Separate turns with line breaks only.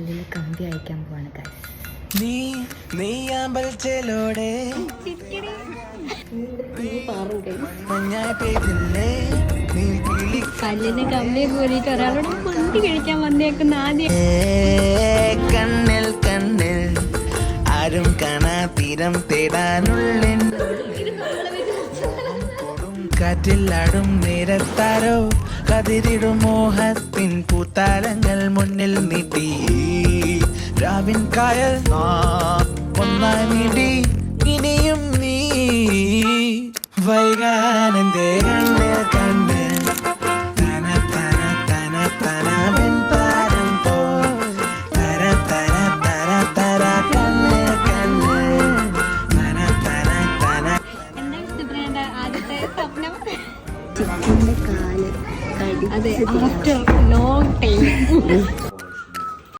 പല്ലിൽ കമ്പി അയക്കാൻ പോവാണ് guys. പല്ലിന് കമ്പി കൂടിയിട്ട് ഒരാളോട് മന്തി കഴിക്കാൻ വന്നേക്കുന്ന ആദ്യം
കണ്ണിൽ കണ്ണിൽ ആരും കാണാ തീരം തേടാനുള്ളിൻ കാറ്റിലാടും നേരത്താരോ കതിരിടും മോഹത്തിൻ പൂത്താലങ്ങൾ മുന്നിൽ നീട്ടി രാവിൻ കായൽ ഒന്നായി നീടി ഇനിയും നീ വൈകാനന്തേ